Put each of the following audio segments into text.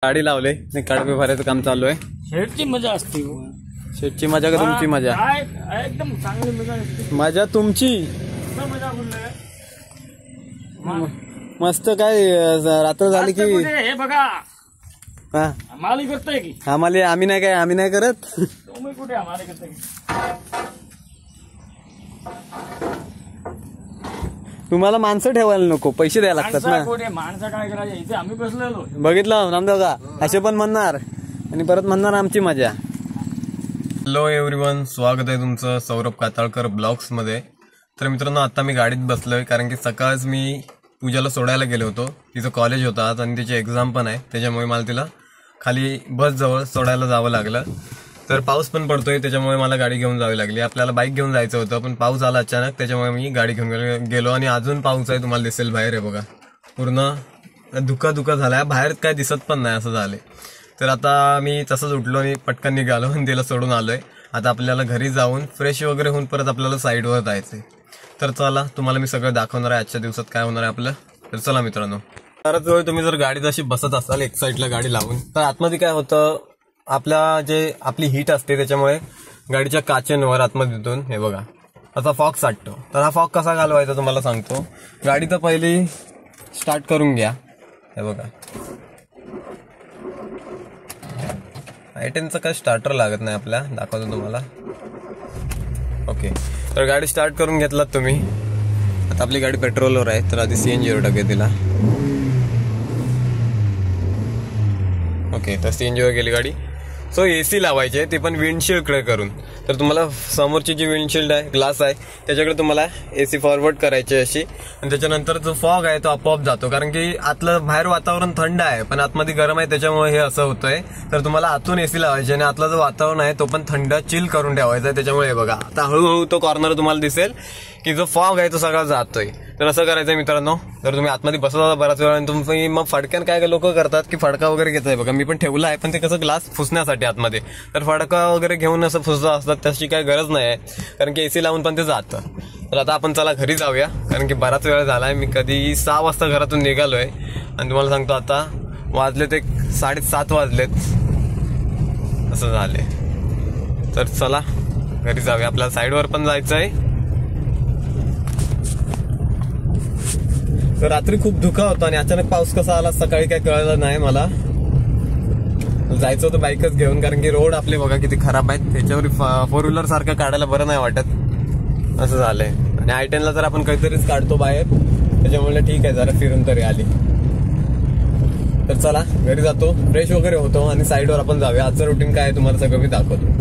गाडी लावले आणि कडबे भरायचं काम चालू आहे. शेटची मजा असते. शेटची मजा का तुमची मजा? एकदम चांगली मजा असते. मजा तुमची. मजा बोलले मस्त. काय रात्र झाली की हे बघा हा माली करताय की आम्ही नाही काय आम्ही नाही करत. तुम्ही कुठे आम्हाला करताय की तुम्हाला माणसं ठेवायला नको, पैसे द्यायला लागतात ना. माणसं काय करायचं इथे आम्ही बसलेलो. बघितलं नामदेव का असे पण म्हणणार आणि परत म्हणणार आमची मजा. हॅलो एव्हरीवन, स्वागत आहे तुमचं सौरभ काताळकर ब्लॉग्स मध्ये. तर मित्रांनो, आता मी गाडीत बसलोय कारण की सकाळच मी पूजाला सोडायला गेलो होतो. तिचं कॉलेज होतं आज आणि तिची एक्झाम पण आहे, त्याच्यामुळे मला तिला खाली बस जवळ सोडायला जावं लागलं. तर पाऊस पण पडतोय त्याच्यामुळे मला गाडी घेऊन जावी लागली. आपल्याला बाईक घेऊन जायचं होतं पण पाऊस आला अचानक, त्याच्यामुळे मी गाडी घेऊन गेलो. आणि अजून पाऊस आहे, तुम्हाला दिसेल बाहेर आहे बघा, पूर्ण धुका झालाय, बाहेर काय दिसत पण नाही असं झालंय. तर आता मी तसंच उठलो आणि पटकन निघालो आणि तिला सोडून आलोय. आता आपल्याला घरी जाऊन फ्रेश वगैरे होऊन परत आपल्याला साईडवर जायचंय. तर चला, तुम्हाला मी सगळं दाखवणार आहे आजच्या दिवसात काय होणार आहे आपलं. तर चला मित्रांनो, तर तुम्ही जर गाडीत अशी बसत असाल एक साईडला गाडी लावून, तर आतमध्ये काय होतं, आपली हीट असते त्याच्यामुळे गाडीच्या काचेंवर आतमध्येतून हे बघा असा फॉग साठतो. तर हा फॉग कसा घालवायचा तुम्हाला सांगतो. गाडी तर पहिली स्टार्ट करून घ्या. हे बघा I10चं काय स्टार्टर लागत नाही आपल्या, दाखवतो तुम्हाला. ओके, तर गाडी स्टार्ट करून घेतलात तुम्ही. आता आपली गाडी पेट्रोलवर आहे, तर आधी CNG वर टाकेल तिला. ओके, तर CNG वर गेली गाडी. सो AC लावायचे, ते पण विंडशील्ड कडे करून. तर तुम्हाला समोरची जी विंडशील्ड आहे, ग्लास आहे, त्याच्याकडे तुम्हाला AC फॉरवर्ड करायची अशी. आणि त्याच्यानंतर जो फॉग आहे तो आपोआप जातो, कारण की आतलं बाहेर वातावरण थंड आहे पण आतमध्ये गरम आहे, त्याच्यामुळे हे असं होतंय. तर तुम्हाला आतून AC लावायचे आणि आतलं जो वातावरण आहे तो पण थंड चिल करून ठेवायचा. त्याच्यामुळे हे बघा आता हळूहळू तो कॉर्नर तुम्हाला दिसेल की जो फॉग आहे तो सगळा जातोय. तर असं करायचंय मित्रांनो. तर तुम्ही आतमध्ये बसत होता बराच वेळ आणि तुम्ही मग फडक्यान काय लोक करतात की फडका वगैरे घेताय बघा, मी पण ठेवला आहे पण ते कसं ग्लास फुसण्यासाठी आतमध्ये. तर फडका वगैरे घेऊन असं फुसत असतात, त्याची काय गरज नाही आहे कारण की AC लावून पण ते जातं. तर आता आपण चला घरी जाऊया, कारण की बराच वेळ झालाय. मी कधी 6 वाजता घरातून निघालोय आणि तुम्हाला सांगतो आता वाजलेत 7:30 वाजलेत असं झाले. तर चला घरी जाऊया, आपल्याला साईडवर पण जायचं आहे. तर रात्री खूप धुका होता आणि अचानक पाऊस कसा आला सकाळी काय कळलं नाही मला. जायचं होतं बाईकच घेऊन, कारण की रोड आपले बघा किती खराब आहेत, त्याच्यावर 4 व्हीलर सारखं काढायला बरं नाही वाटत असं झालंय. आणि I10ला तर आपण काहीतरीच काढतो बाहेर, त्याच्यामुळे ठीक आहे जरा फिरून तरी आली. तर चला घरी जातो, फ्रेश वगैरे होतो आणि साईडवर आपण जाऊया. आजचं रुटीन काय आहे तुम्हाला सगळं मी दाखवतो.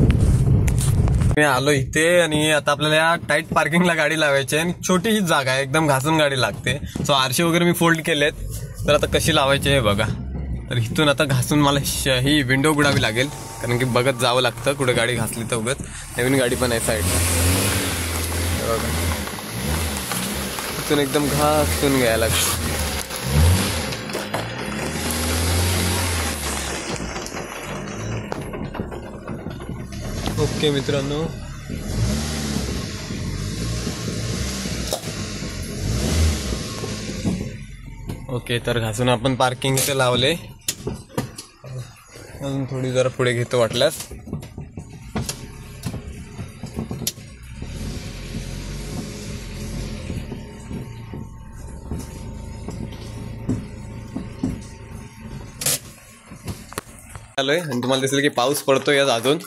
मी आलो इथे आणि आता आपल्याला टाईट पार्किंगला गाडी लावायची आहे आणि छोटीशी जागा आहे, एकदम घासून गाडी लागते. सो आरशे वगैरे मी फोल्ड केलेत. तर आता कशी लावायची आहे बघा. तर इथून आता घासून मला ही विंडो उघडावी लागेल, कारण की बघत जावं लागतं कुठे गाडी घासली तर उगत. नवीन गाडी पण आहे साईडला बघा, इथून एकदम घासून घ्यायला लागतं. ओके मित्रांनो, ओके तर घासून आपण पार्किंग इथे लावले. अजून थोडी जरा पुढे घेतो वाटल्यास. आलोय आणि तुम्हाला दिसेल की पाऊस पडतोय अजून,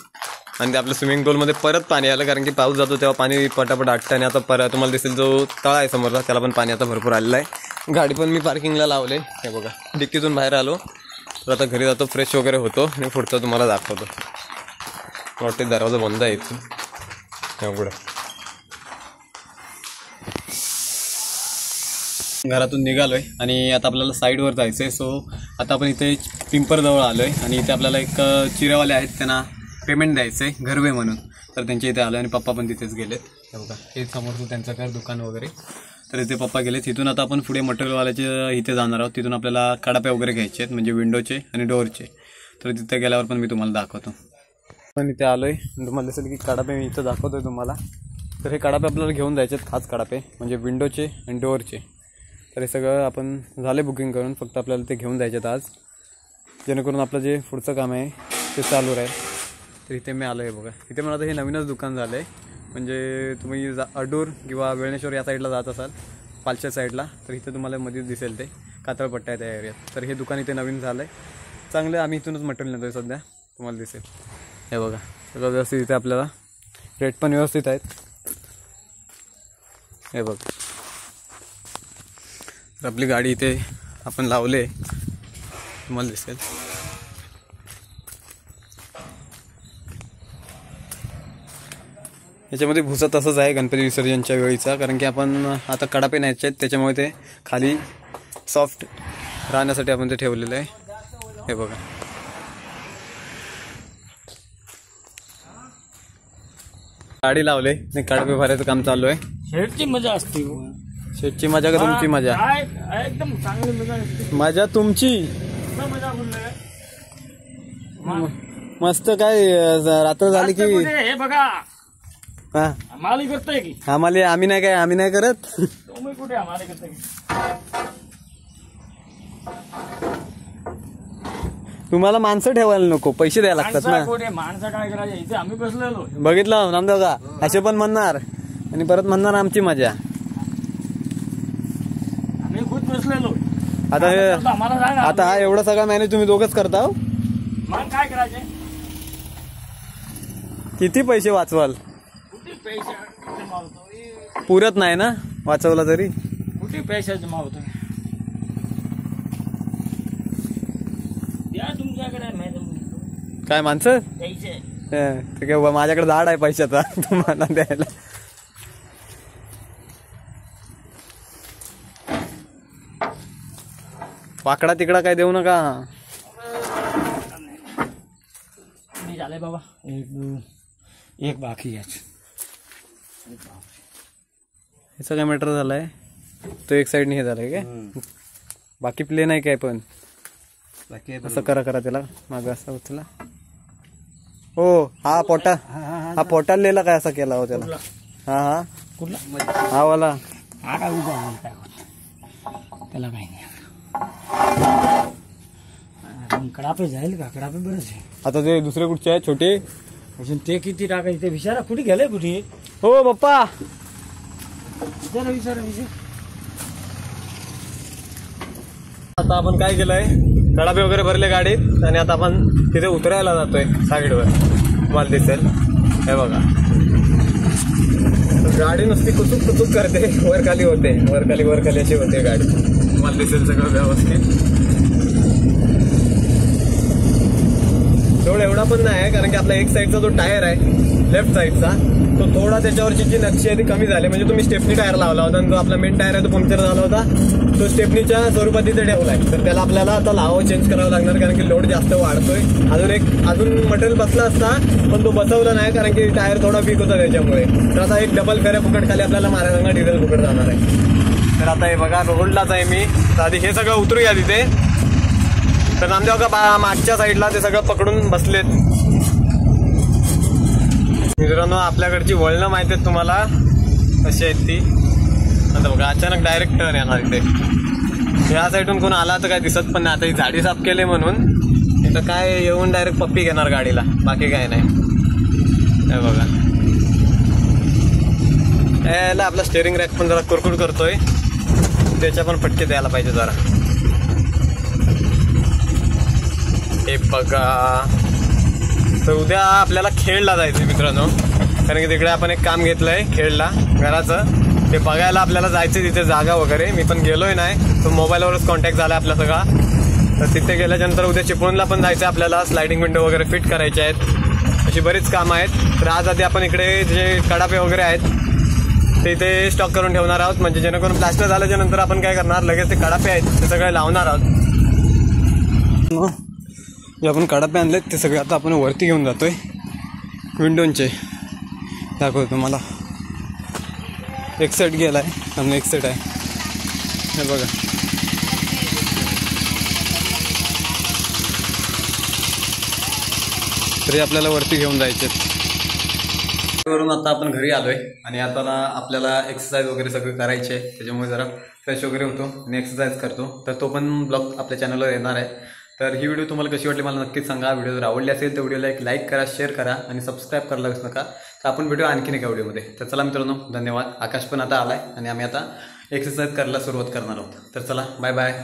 आणि ते आपल्या स्विमिंग पूलमध्ये परत पाणी आलं, कारण की पाऊस जातो तेव्हा पाणी पटापट आटतं. आणि आता परत तुम्हाला दिसेल जो तळा आहे समोरचा, त्याला पण पाणी आता भरपूर आलेलं आहे. गाडी पण मी पार्किंगला लावले, हे बघा डिक्कीतून बाहेर आलो. तर आता घरी जातो, फ्रेश वगैरे होतो आणि पुढचं तुम्हाला दाखवतो. वाटते दरवाजा बंद आहे इथून, पुढं घरातून निघालोय आणि आता आपल्याला साईडवर जायचंय. सो आता आपण इथे पिंपरजवळ आलोय आणि इथे आपल्याला एक चिरेवाले आहेत, त्यांना पेमेंट द्यायचंय घरवे म्हणून. तर त्यांच्या इथे आलोय आणि पप्पा पण तिथेच गेलेत. हे बघा हे समोरचं त्यांचं घर दुकान वगैरे, तर इथे पप्पा गेलेत. तिथून आता आपण पुढे मटेरियलवाल्याचे इथे जाणार आहोत. तिथून आपल्याला कडापे वगैरे घ्यायचे आहेत, म्हणजे विंडोचे आणि डोअरचे. तर तिथे गेल्यावर पण मी तुम्हाला दाखवतो. पण इथे आलोय, तुम्हाला दिसेल की कडापे मी इथं दाखवतोय तुम्हाला. तर हे कडापे आपल्याला घेऊन जायचे आहेत, खास कडापे म्हणजे विंडोचे आणि डोअरचे. तर हे सगळं आपण झाले बुकिंग करून, फक्त आपल्याला ते घेऊन जायचे आहेत आज. जेणेकरून आपलं जे पुढचं काम आहे ते चालू राहील. तर इथे मी आलो आहे बघा. इथे मला आता हे नवीनच दुकान झालं आहे. म्हणजे तुम्ही अडूर किंवा वेळणेश्वर या साईडला जात असाल पालच्या साईडला तर इथे तुम्हाला मध्येच दिसेल ते कातळपट्टा आहे त्या एरियात. तर हे दुकान इथे नवीन झालं आहे चांगलं. आम्ही इथूनच मटेरियल नेतो आहे सध्या. तुम्हाला दिसेल हे बघा सगळं व्यवस्थित. इथे आपल्याला रेट पण व्यवस्थित आहेत. हे बघ तर आपली गाडी इथे आपण लावले तुम्हाला दिसेल. याच्यामध्ये भुसा तसंच आहे गणपती विसर्जनच्या वेळीचा. कारण की आपण आता कडापे न्यायचे आहेत त्याच्यामुळे ते खाली सॉफ्ट राहण्यासाठी आपण ते ठेवलेलं आहे. हे बघा गाडी लावले नाही कडापे भरायचं काम चालू आहे. शेडची मजा असते. शेटची मजा का तुमची मजा? काय एकदम चांगली मजा असते. मजा तुमची. मजा बोलले मस्त. काय रात्र झाली की हे बघा हा माली करताय की आम्ही नाही काय आम्ही नाही करत. तुम्ही कुठे आम्हाला करताय की तुम्हाला माणसं ठेवायला नको पैसे द्यायला लागतात ना. कुठे माणसं काय करायचं इथे आम्ही बसलेलो. बघितलं नामदेव का असे पण म्हणणार आणि परत म्हणणार आमची मजा. आम्ही खुद बसलेलो. आता हे आम्हाला सांगा आता हा एवढा सगळा मॅनेज तुम्ही दोघंच करता. मग काय करायचे? किती पैसे वाचवाल? कुठे पैसे जमावतो? पुरत नाही ना वाचवला तरी. कुठे पैसे जमावतो? द्या तुमच्याकडे माहिती काय माणसं पैसे ते काय माझ्याकडे झाड आहे पैशाचा तुम्हाला द्यायला. वाकडा तिकडा काय देऊ नका. झाले बाबा. एक बाकी याच ह्याचा काय मॅटर झालाय तो एक साईडने हे झालाय काय बाकी प्लेन आहे काय पण असं करा त्याला माग असं उचला. हो हा पोटाला लिहिला काय असा केला हो त्याला. हा कुठला हा वाला हा काय उभा काय त्याला काही नाही. कडापे जाईल का? कडापे बरंच आहे. आता ते दुसरे कुठचे आहे छोटे अजून ते किती टाकायचे? ते विचारा कुठे गेले कुठे? हो बाप्पा विचारा. आता आपण काय केलंय कडापे वगैरे भरले गाडीत आणि आता आपण तिथे उतरायला जातोय साईडवर. तुम्हाला दिसेल हे बघा गाडी नुसती कुचूक करते वरखाली होते वरखाली अशी होते गाडी. तुम्हाला दिसेल सगळं व्यवस्थित. तेवढं एवढा पण नाही कारण की आपला एक साईडचा जो टायर आहे लेफ्ट साईडचा तो थोडा त्याच्यावरची जी नक्षी आहे ती कमी झाली. म्हणजे तुम्ही स्टेपनी टायर लावला होता आणि जो आपला मेन टायर आहे तो पंक्चर झाला होता. तो स्टेपनीच्या स्वरूपात तिथे ठेवलाय. तर त्याला आपल्याला आता लावा चेंज करावं लागणार कारण की लोड जास्त वाढतोय. अजून मटेरियल बसला असता पण तो बसवला नाही कारण की टायर थोडा वीक होता त्याच्यामुळे. तर आता एक डबल फेऱ्या फुकट खाली आपल्याला मारायला डिझेल फुकट जाणार आहे. तर आता हे बघा रोडलाच आहे मी. तर आधी हे सगळं उतरूया तिथे. तर नामदेव का मागच्या साईडला ते सगळं पकडून बसलेत. मित्रांनो आपल्याकडची वळणं माहिती आहेत तुम्हाला कशी आहेत ती. आता बघा अचानक डायरेक्ट टर्न येणार इथे. या साईडून कोण आला तर काय दिसत पण नाही. आता ही झाडी साफ केली म्हणून इथं काय येऊन डायरेक्ट पप्पी घेणार गाडीला बाकी काय नाही. हे बघा याला आपला स्टेअरिंग रॅक पण जरा कुरकुर करतोय. त्याच्या पण फटके द्यायला पाहिजे जरा. हे बघा तर उद्या आपल्याला खेळला जायचं मित्रांनो. कारण की तिकडे आपण एक काम घेतलंय खेळला घराचं. ते बघायला आपल्याला जायचं तिथे जागा वगैरे. मी पण गेलोय नाही तो मोबाईलवरच कॉन्टॅक्ट झाला आपला सगळा. तर तिथे गेल्यानंतर उद्या चिपळूणला पण जायचं आपल्याला. स्लायडिंग विंडो वगैरे फिट करायचे आहेत. अशी बरीच कामं आहेत. तर आज आधी आपण इकडे जे कडापे वगैरे आहेत ते इथे स्टॉक करून ठेवणार आहोत. म्हणजे जेणेकरून प्लास्टर झाल्याच्या नंतर आपण काय करणार लगेच ते कडापे आहेत ते सगळे लावणार आहोत. जे आपण कडापे आणलेत ते सगळे आता आपण वरती घेऊन जातोय. विंडोंचे दाखवतो तुम्हाला. एक सेट गेलाय आणि एक सेट आहे हे बघा. तरी आपल्याला वरती घेऊन जायचे. वरून आता आपण घरी आलोय आणि आता आपल्याला एक्सरसाइज वगैरे सगळं करायचे आहे. त्याच्यामुळे जरा फ्रेश वगैरे होतो आणि एक्सरसाइज करतो. तर तो पण ब्लॉग आपल्या चॅनलवर येणार आहे. तर ही व्हिडिओ तुम्हाला कशी वाटली मला नक्कीच सांगा. व्हिडिओ जर आवडली असेल तर व्हिडिओला एक लाईक करा, शेअर करा आणि सबस्क्राईब करायला विसरू नका. तर आपण भेटू आणखीन एका व्हिडिओमध्ये. तर चला मित्रांनो, धन्यवाद. आकाश पण आता आलाय आणि आम्ही आता एक्सरसाइज करायला सुरुवात करणार आहोत. तर चला, बाय बाय.